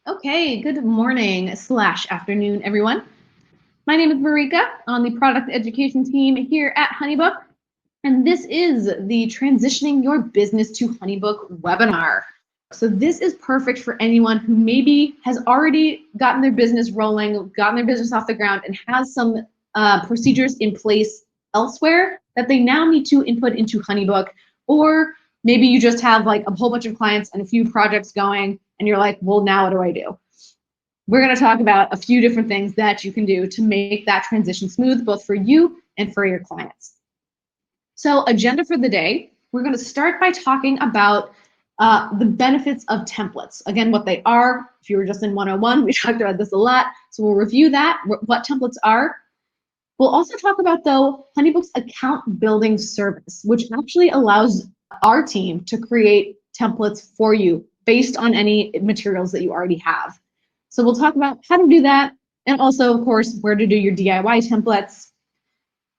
Okay, good morning / afternoon, everyone. My name is Marika on the product education team here at HoneyBook, and this is the Transitioning Your Business to HoneyBook webinar. So this is perfect for anyone who maybe has already gotten their business rolling, gotten their business off the ground, and has some procedures in place elsewhere that they now need to input into HoneyBook, or maybe you just have like a whole bunch of clients and a few projects going, and you're like, well, now what do I do? We're going to talk about a few different things that you can do to make that transition smooth, both for you and for your clients. So, agenda for the day, we're going to start by talking about the benefits of templates. Again, what they are. If you were just in 101, we talked about this a lot. So we'll review that, what templates are. We'll also talk about, though, HoneyBook's account building service, which actually allows our team to create templates for you based on any materials that you already have. So we'll talk about how to do that, and also, of course, where to do your DIY templates.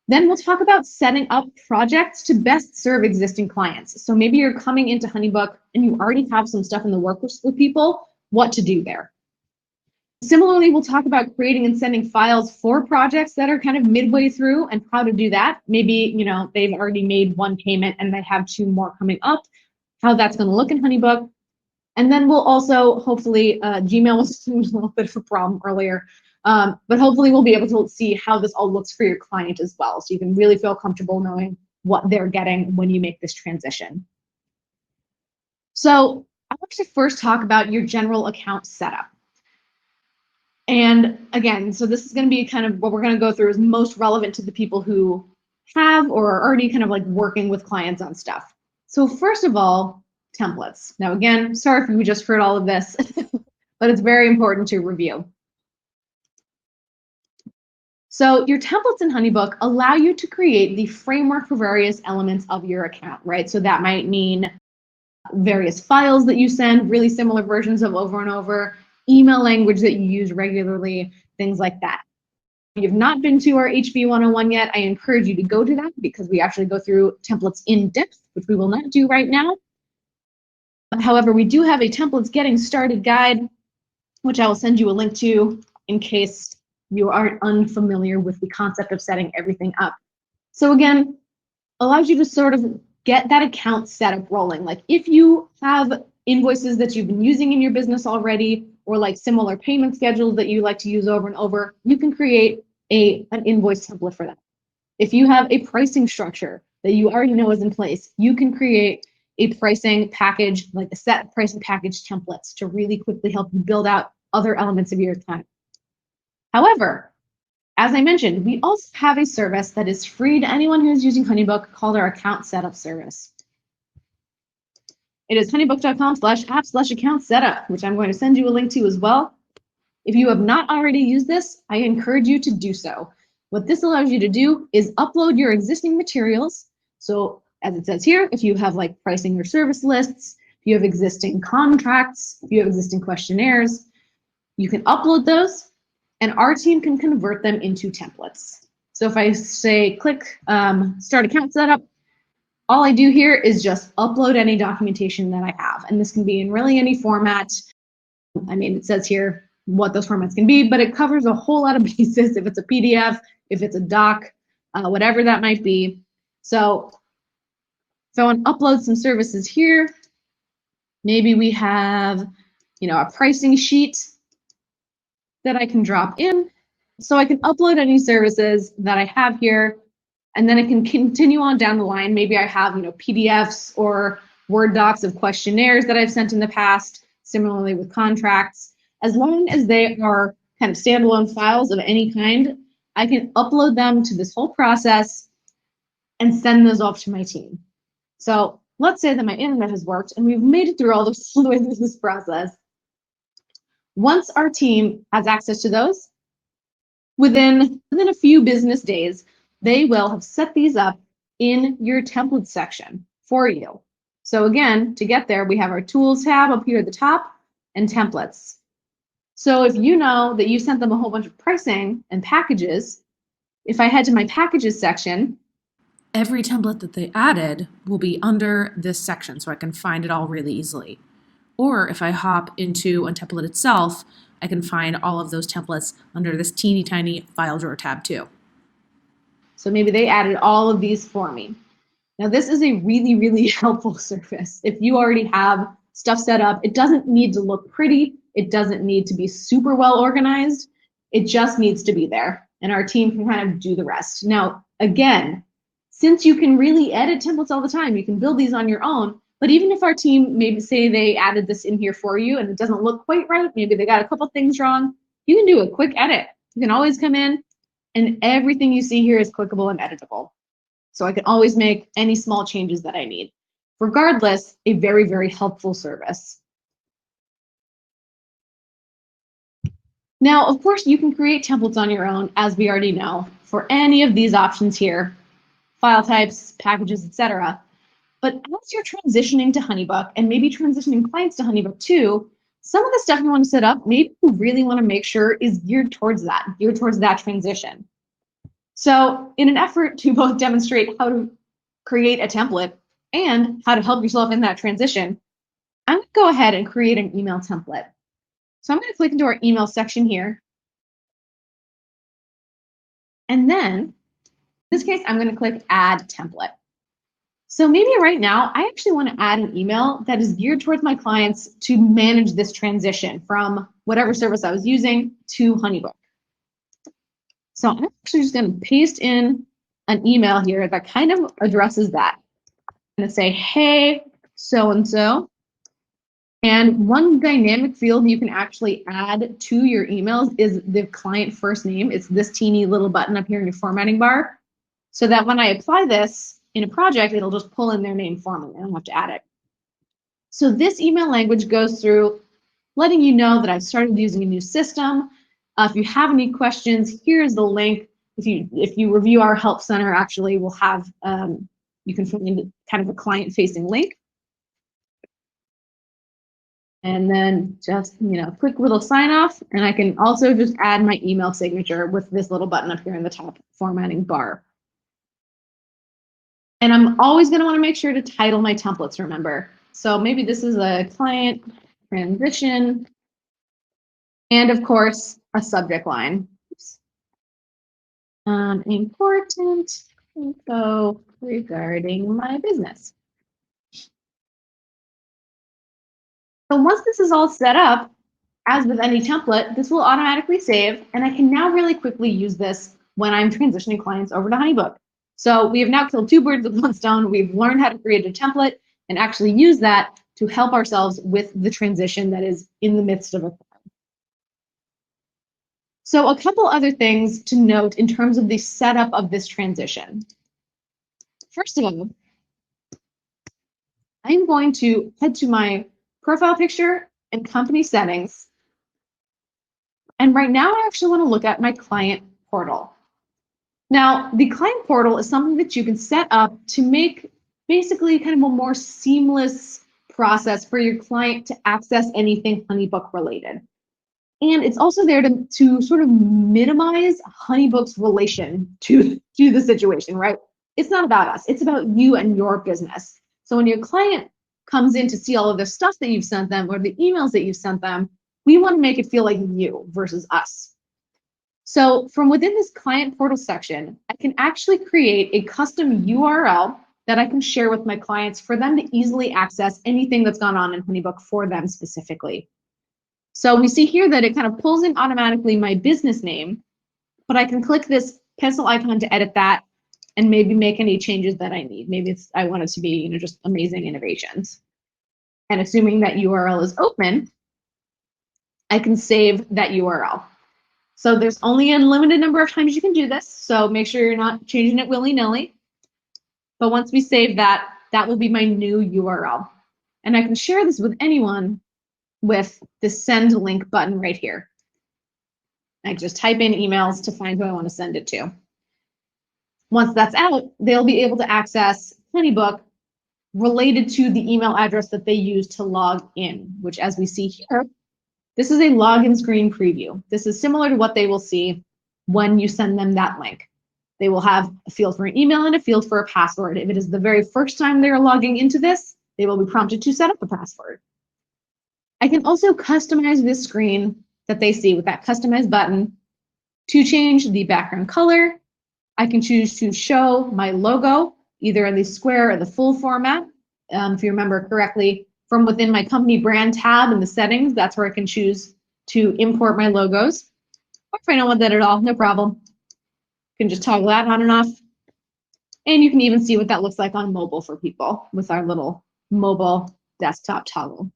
Then we'll talk about setting up projects to best serve existing clients. So maybe you're coming into HoneyBook and you already have some stuff in the works with people, what to do there. Similarly, we'll talk about creating and sending files for projects that are kind of midway through and how to do that. Maybe, they've already made one payment and they have 2 more coming up, how that's going to look in HoneyBook. And then we'll also, hopefully, Gmail was a little bit of a problem earlier, but hopefully we'll be able to see how this all looks for your client as well, so you can really feel comfortable knowing what they're getting when you make this transition. So I want to first talk about your general account setup. And again, so this is going to be kind of what we're going to go through is most relevant to the people who have or are already kind of like working with clients on stuff. So first of all, templates. Now, again, sorry if you just heard all of this, but it's very important to review. So your templates in HoneyBook allow you to create the framework for various elements of your account, right? So that might mean various files that you send, really similar versions of over and over, email language that you use regularly, things like that. If you've not been to our HB 101 yet, I encourage you to go to that because we actually go through templates in depth, which we will not do right now. However, we do have a templates getting started guide, which I will send you a link to in case you aren't unfamiliar with the concept of setting everything up. So again, allows you to sort of get that account setup rolling. Like if you have invoices that you've been using in your business already, or like similar payment schedules that you like to use over and over, you can create an invoice template for that. If you have a pricing structure that you already know is in place, you can create a pricing package, like a set pricing package templates to really quickly help you build out other elements of your account. However, as I mentioned, we also have a service that is free to anyone who is using HoneyBook called our account setup service. It is honeybook.com/app/account setup, which I'm going to send you a link to as well. If you have not already used this, I encourage you to do so. What this allows you to do is upload your existing materials. So as it says here, if you have like pricing or service lists, if you have existing contracts, if you have existing questionnaires, you can upload those and our team can convert them into templates. So if I say click start account setup, all I do here is just upload any documentation that I have. And this can be in really any format. I mean, it says here what those formats can be, but it covers a whole lot of bases. If it's a PDF, if it's a doc, whatever that might be. So if I want to upload some services here, maybe we have, a pricing sheet that I can drop in. So I can upload any services that I have here, and then it can continue on down the line. Maybe I have, PDFs or Word docs of questionnaires that I've sent in the past, similarly with contracts. As long as they are kind of standalone files of any kind, I can upload them to this whole process and send those off to my team. So let's say that my internet has worked and we've made it through all the way through this process. Once our team has access to those, within a few business days, they will have set these up in your template section for you. So again, to get there, we have our tools tab up here at the top and templates. So if you know that you sent them a whole bunch of pricing and packages, if I head to my packages section, every template that they added will be under this section so I can find it all really easily. Or if I hop into a template itself, I can find all of those templates under this teeny tiny file drawer tab too. So maybe they added all of these for me. Now this is a really, really helpful service. If you already have stuff set up, it doesn't need to look pretty. It doesn't need to be super well organized. It just needs to be there, and our team can kind of do the rest. Now, again, since you can really edit templates all the time, you can build these on your own, but even if our team maybe say they added this in here for you and it doesn't look quite right, maybe they got a couple things wrong, you can do a quick edit. You can always come in and everything you see here is clickable and editable. So I can always make any small changes that I need. Regardless, a very, very helpful service. Now, of course, you can create templates on your own, as we already know, for any of these options here, file types, packages, etc. But as you're transitioning to HoneyBook and maybe transitioning clients to HoneyBook too, some of the stuff you want to set up, maybe you really want to make sure is geared towards that transition. So in an effort to both demonstrate how to create a template and how to help yourself in that transition, I'm going to go ahead and create an email template. So I'm going to click into our email section here. And then, in this case, I'm going to click Add Template. So maybe right now, I actually want to add an email that is geared towards my clients to manage this transition from whatever service I was using to HoneyBook. So I'm actually just going to paste in an email here that kind of addresses that. I'm going to say, hey, so-and-so. And one dynamic field you can actually add to your emails is the client first name. It's this teeny little button up here in your formatting bar. So that when I apply this in a project, it'll just pull in their name for me. I don't have to add it. So this email language goes through letting you know that I've started using a new system. If you have any questions, here's the link. If you review our help center, actually, we'll have, you can find kind of a client-facing link. And then just, quick little sign off. And I can also just add my email signature with this little button up here in the top formatting bar. And I'm always going to want to make sure to title my templates, remember. So maybe this is a client transition. And of course, a subject line. Important info regarding my business. So once this is all set up, as with any template, this will automatically save, and I can now really quickly use this when I'm transitioning clients over to HoneyBook. So we have now killed two birds with one stone. We've learned how to create a template and actually use that to help ourselves with the transition that is in the midst of a plan. So a couple other things to note in terms of the setup of this transition. First of all, I'm going to head to my profile picture and company settings. And right now, I actually want to look at my client portal. Now, the client portal is something that you can set up to make basically kind of a more seamless process for your client to access anything HoneyBook related. And it's also there to sort of minimize HoneyBook's relation to the situation, right? It's not about us. It's about you and your business. So when your client comes in to see all of the stuff that you've sent them or the emails that you've sent them, we want to make it feel like you versus us. So from within this client portal section, I can actually create a custom URL that I can share with my clients for them to easily access anything that's gone on in HoneyBook for them specifically. So we see here that it kind of pulls in automatically my business name, but I can click this pencil icon to edit that and maybe make any changes that I need. Maybe I want it to be, just amazing innovations. And assuming that URL is open, I can save that URL. So there's only a limited number of times you can do this, so make sure you're not changing it willy-nilly. But once we save that, that will be my new URL. And I can share this with anyone with the send link button right here. I just type in emails to find who I want to send it to. Once that's out, they'll be able to access HoneyBook related to the email address that they use to log in, which as we see here, this is a login screen preview. This is similar to what they will see when you send them that link. They will have a field for an email and a field for a password. If it is the very first time they're logging into this, they will be prompted to set up a password. I can also customize this screen that they see with that customize button to change the background color. I can choose to show my logo either in the square or the full format. If you remember correctly, from within my company brand tab in the settings, that's where I can choose to import my logos. Or if I don't want that at all, no problem. You can just toggle that on and off. And you can even see what that looks like on mobile for people with our little mobile desktop toggle.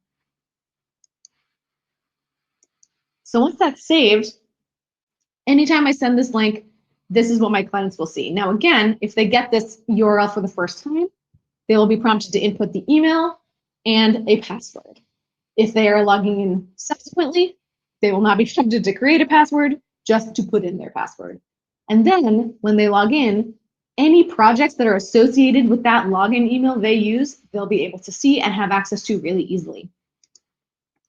So once that's saved, anytime I send this link, this is what my clients will see. Now, again, if they get this URL for the first time, they will be prompted to input the email and a password. If they are logging in subsequently, they will not be prompted to create a password, just to put in their password. And then when they log in, any projects that are associated with that login email they use, they'll be able to see and have access to really easily.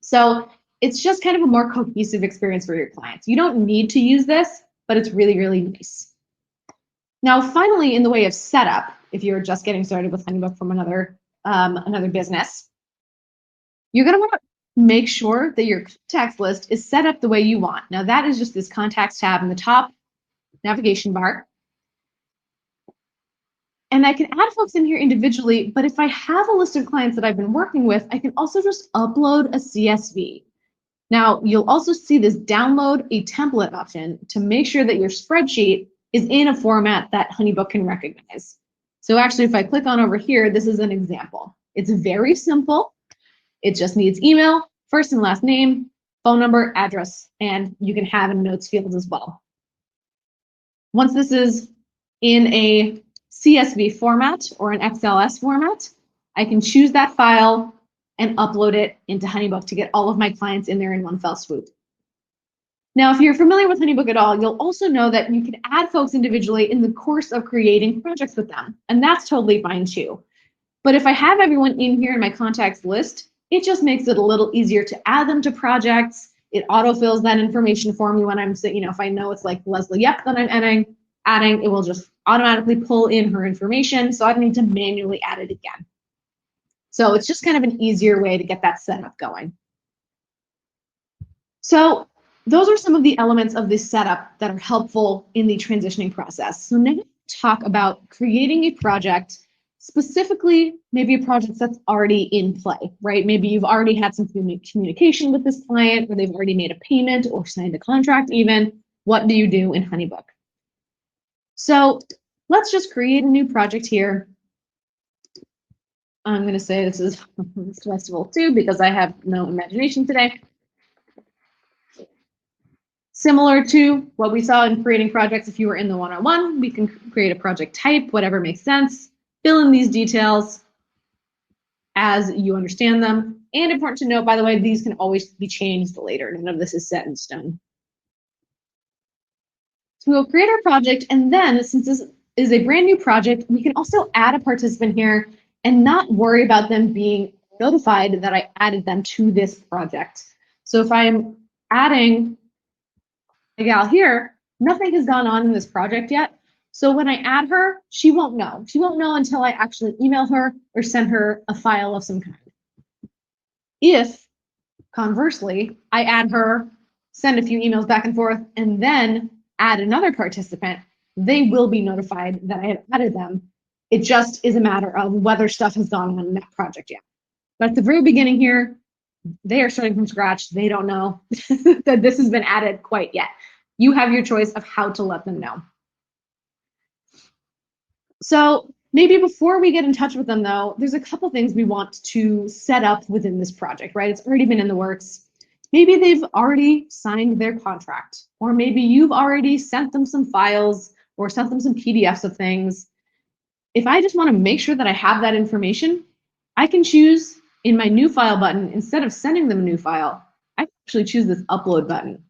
So it's just kind of a more cohesive experience for your clients. You don't need to use this, but it's really, really nice. Now, finally, in the way of setup, if you're just getting started with HoneyBook from another business, you're going to want to make sure that your contacts list is set up the way you want. Now, that is just this contacts tab in the top navigation bar. And I can add folks in here individually, but if I have a list of clients that I've been working with, I can also just upload a CSV. Now, you'll also see this download a template option to make sure that your spreadsheet is in a format that HoneyBook can recognize. So actually, if I click on over here, this is an example. It's very simple. It just needs email, first and last name, phone number, address, and you can have in notes fields as well. Once this is in a CSV format or an XLS format, I can choose that file and upload it into HoneyBook to get all of my clients in there in one fell swoop. Now, if you're familiar with HoneyBook at all, you'll also know that you can add folks individually in the course of creating projects with them, and that's totally fine too. But if I have everyone in here in my contacts list, it just makes it a little easier to add them to projects. It autofills that information for me when I'm, if I know it's like Leslie Yep that I'm adding, it will just automatically pull in her information, so I don't need to manually add it again. So it's just kind of an easier way to get that setup going. So those are some of the elements of this setup that are helpful in the transitioning process. So now let's talk about creating a project, specifically maybe a project that's already in play, right? Maybe you've already had some communication with this client, or they've already made a payment or signed a contract even. What do you do in HoneyBook? So let's just create a new project here. I'm going to say this is festival 2 because I have no imagination today. Similar to what we saw in creating projects, if you were in the one-on-one, we can create a project type, whatever makes sense, fill in these details as you understand them. And important to note, by the way, these can always be changed later. None of this is set in stone. So we'll create our project, and then since this is a brand new project, we can also add a participant here and not worry about them being notified that I added them to this project. So if I'm adding a gal here, nothing has gone on in this project yet. So when I add her, she won't know. She won't know until I actually email her or send her a file of some kind. If, conversely, I add her, send a few emails back and forth, and then add another participant, they will be notified that I have added them. It just is a matter of whether stuff has gone on in that project yet. But at the very beginning here, they are starting from scratch. They don't know that this has been added quite yet. You have your choice of how to let them know. So maybe before we get in touch with them though, there's a couple things we want to set up within this project, right? It's already been in the works. Maybe they've already signed their contract, or maybe you've already sent them some files or sent them some PDFs of things. If I just want to make sure that I have that information, I can choose in my new file button, instead of sending them a new file, I actually choose this upload button.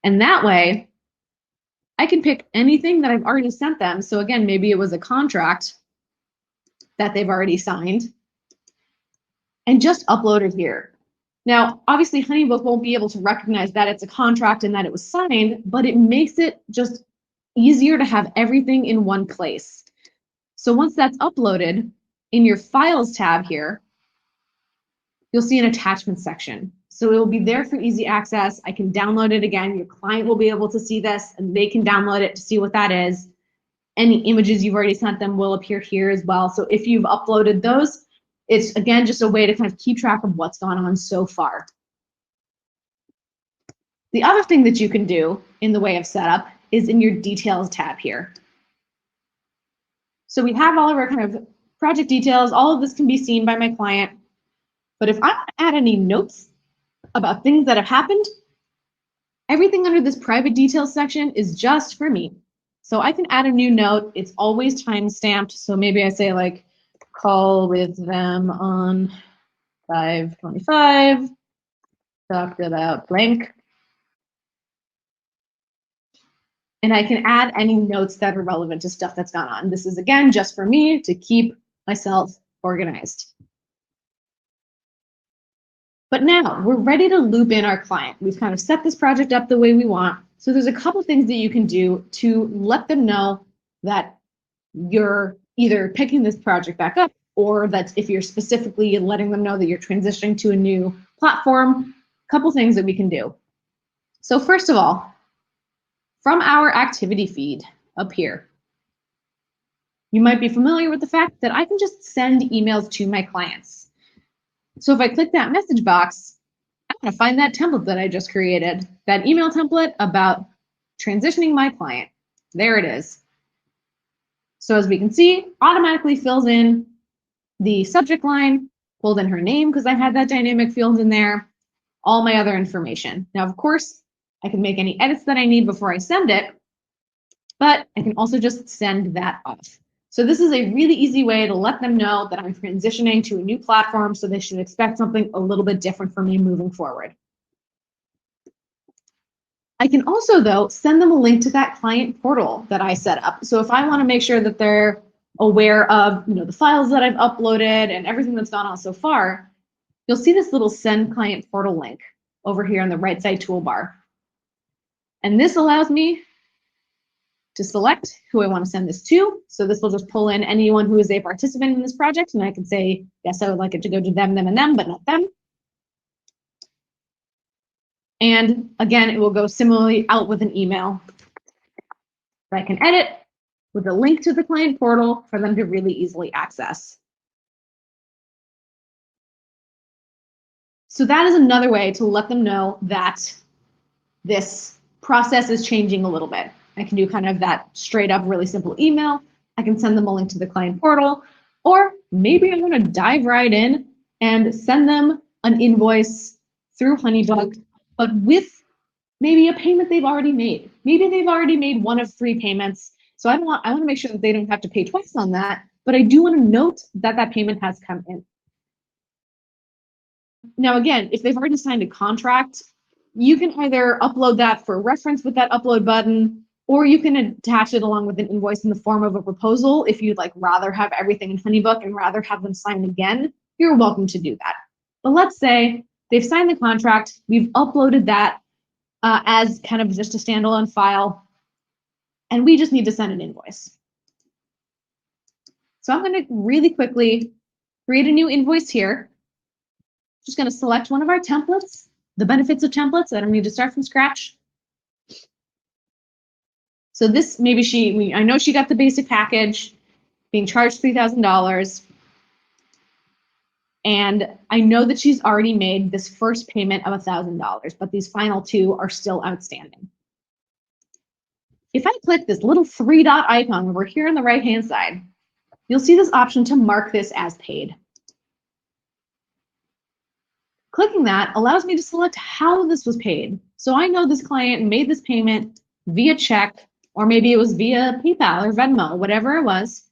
And that way, I can pick anything that I've already sent them. So again, maybe it was a contract that they've already signed, and just upload it here. Now, obviously, HoneyBook won't be able to recognize that it's a contract and that it was signed, but it makes it just easier to have everything in one place. So once that's uploaded, in your Files tab here, you'll see an attachment section. So it will be there for easy access. I can download it again. Your client will be able to see this and they can download it to see what that is. Any images you've already sent them will appear here as well. So if you've uploaded those, it's again just a way to kind of keep track of what's gone on so far. The other thing that you can do in the way of setup is in your details tab here. So we have all of our kind of project details. All of this can be seen by my client. But if I want to add any notes about things that have happened, everything under this private details section is just for me. So I can add a new note. It's always time-stamped. So maybe I say like, call with them on 5/25, talked about blank. And I can add any notes that are relevant to stuff that's gone on. This is, again, just for me to keep myself organized. But now we're ready to loop in our client. We've kind of set this project up the way we want. So there's a couple things that you can do to let them know that you're either picking this project back up, or that if you're specifically letting them know that you're transitioning to a new platform, a couple things that we can do. So first of all, from our activity feed up here, you might be familiar with the fact that I can just send emails to my clients. So if I click that message box, I'm going to find that template that I just created, that email template about transitioning my client. There it is. So as we can see, automatically fills in the subject line, pulled in her name because I had that dynamic field in there, all my other information. Now, of course, I can make any edits that I need before I send it, but I can also just send that off. So this is a really easy way to let them know that I'm transitioning to a new platform, so they should expect something a little bit different from me moving forward. I can also, though, send them a link to that client portal that I set up. So if I want to make sure that they're aware of, the files that I've uploaded and everything that's gone on so far, you'll see this little send client portal link over here on the right side toolbar. And this allows me to select who I want to send this to. So this will just pull in anyone who is a participant in this project. And I can say, yes, I would like it to go to them, them, and them, but not them. And again, it will go similarly out with an email that I can edit with a link to the client portal for them to really easily access. So that is another way to let them know that this process is changing a little bit. I can do kind of that straight up, really simple email. I can send them a link to the client portal, or maybe I'm going to dive right in and send them an invoice through HoneyBook, but with maybe a payment they've already made. Maybe they've already made one of 3 payments. So I want to make sure that they don't have to pay twice on that, but I do want to note that that payment has come in. Now, again, if they've already signed a contract, you can either upload that for reference with that upload button, or you can attach it along with an invoice in the form of a proposal. If you'd rather have everything in HoneyBook and rather have them sign again, you're welcome to do that. But let's say they've signed the contract, we've uploaded that as kind of just a standalone file, and we just need to send an invoice. So I'm going to really quickly create a new invoice here. Just going to select one of our templates, the benefits of templates. I don't need to start from scratch. So this, maybe I know she got the basic package, being charged $3,000. And I know that she's already made this first payment of $1,000, but these final 2 are still outstanding. If I click this little 3-dot icon over here on the right-hand side, you'll see this option to mark this as paid. Clicking that allows me to select how this was paid. So I know this client made this payment via check, or maybe it was via PayPal or Venmo, whatever it was.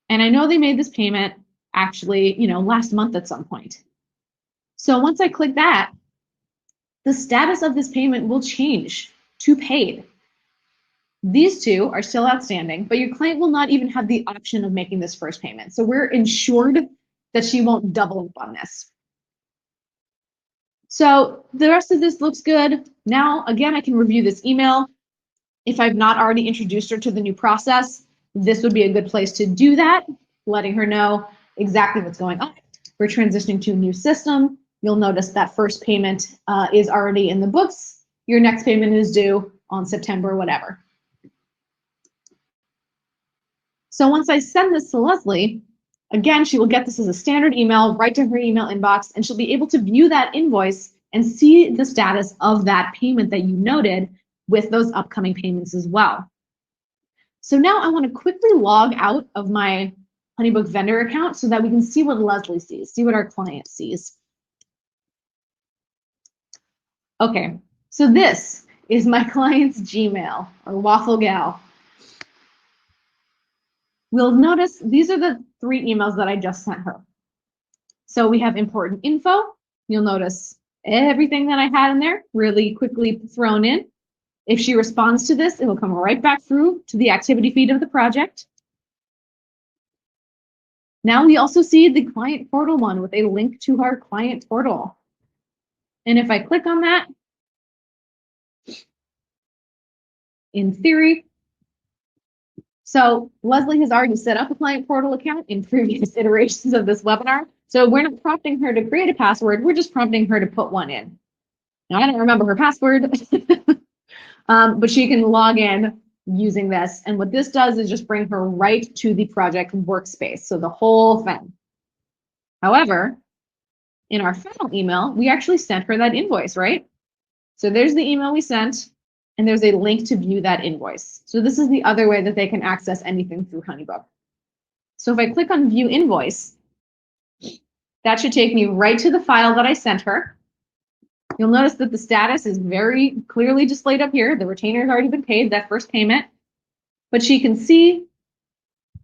And I know they made this payment actually, last month at some point. So once I click that, the status of this payment will change to paid. These 2 are still outstanding, but your client will not even have the option of making this first payment. So we're ensured that she won't double up on this. So the rest of this looks good. Now, again, I can review this email. If I've not already introduced her to the new process, this would be a good place to do that, letting her know exactly what's going on. we're transitioning to a new system. You'll notice that first payment is already in the books. Your next payment is due on September, whatever. So once I send this to Leslie, again, she will get this as a standard email right to her email inbox, and she'll be able to view that invoice and see the status of that payment that you noted with those upcoming payments as well. So now I want to quickly log out of my HoneyBook vendor account so that we can see what Leslie sees, see what our client sees. Okay, so this is my client's Gmail, or Waffle Gal. We'll notice these are the 3 emails that I just sent her. So we have important info. You'll notice everything that I had in there really quickly thrown in. If she responds to this, it will come right back through to the activity feed of the project. Now we also see the client portal one with a link to our client portal. And if I click on that, in theory, so Leslie has already set up a client portal account in previous iterations of this webinar. So we're not prompting her to create a password, we're just prompting her to put one in. Now I don't remember her password, but she can log in using this. And what this does is just bring her right to the project workspace. So the whole thing. However, in our final email, we actually sent her that invoice, right? So there's the email we sent, and there's a link to view that invoice. So this is the other way that they can access anything through HoneyBook. So if I click on View Invoice, that should take me right to the file that I sent her. You'll notice that the status is very clearly displayed up here. The retainer has already been paid, that first payment. But she can see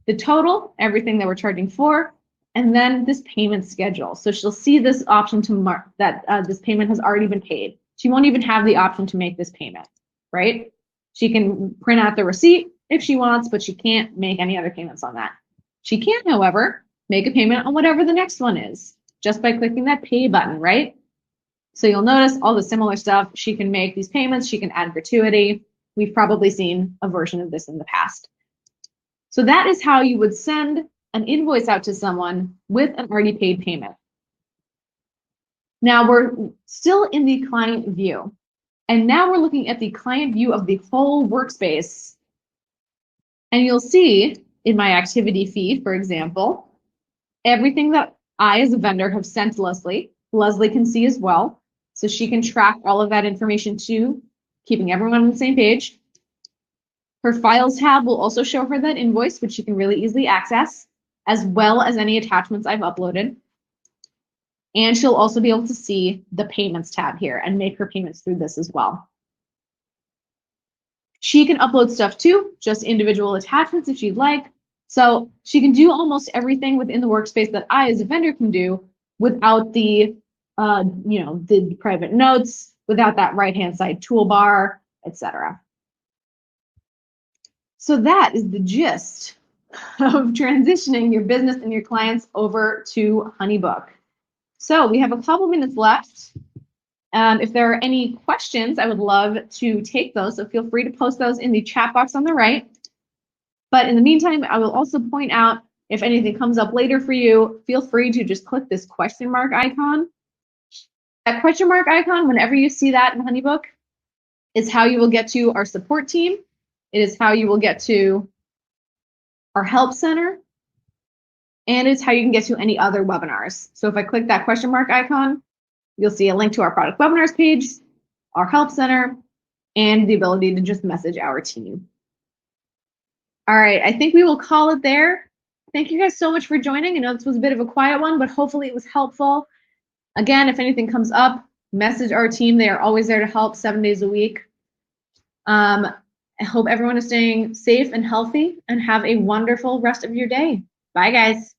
the total, everything that we're charging for, and then this payment schedule. So she'll see this option to mark that this payment has already been paid. She won't even have the option to make this payment, right? She can print out the receipt if she wants, but she can't make any other payments on that. She can, however, make a payment on whatever the next one is, just by clicking that pay button, right? So you'll notice all the similar stuff. She can make these payments, she can add gratuity. We've probably seen a version of this in the past. So that is how you would send an invoice out to someone with an already paid payment. Now we're still in the client view. And now we're looking at the client view of the whole workspace. And you'll see in my activity feed, for example, everything that I as a vendor have sent Leslie, Leslie can see as well. So she can track all of that information too, keeping everyone on the same page. Her Files tab will also show her that invoice, which she can really easily access, as well as any attachments I've uploaded. And she'll also be able to see the Payments tab here and make her payments through this as well. She can upload stuff too, just individual attachments if she'd like. So she can do almost everything within the workspace that I as a vendor can do without the the private notes, without that right-hand side toolbar, etc. So that is the gist of transitioning your business and your clients over to HoneyBook. So we have a couple minutes left. If there are any questions, I would love to take those. So feel free to post those in the chat box on the right. But in the meantime, I will also point out if anything comes up later for you, feel free to just click this question mark icon. That question mark icon, whenever you see that in HoneyBook, is how you will get to our support team. It is how you will get to our help center. And it's how you can get to any other webinars. So if I click that question mark icon, you'll see a link to our product webinars page, our help center, and the ability to just message our team. All right, I think we will call it there. Thank you guys so much for joining. I know this was a bit of a quiet one, but hopefully it was helpful. Again, if anything comes up, message our team. They are always there to help 7 days a week. I hope everyone is staying safe and healthy and have a wonderful rest of your day. Bye, guys.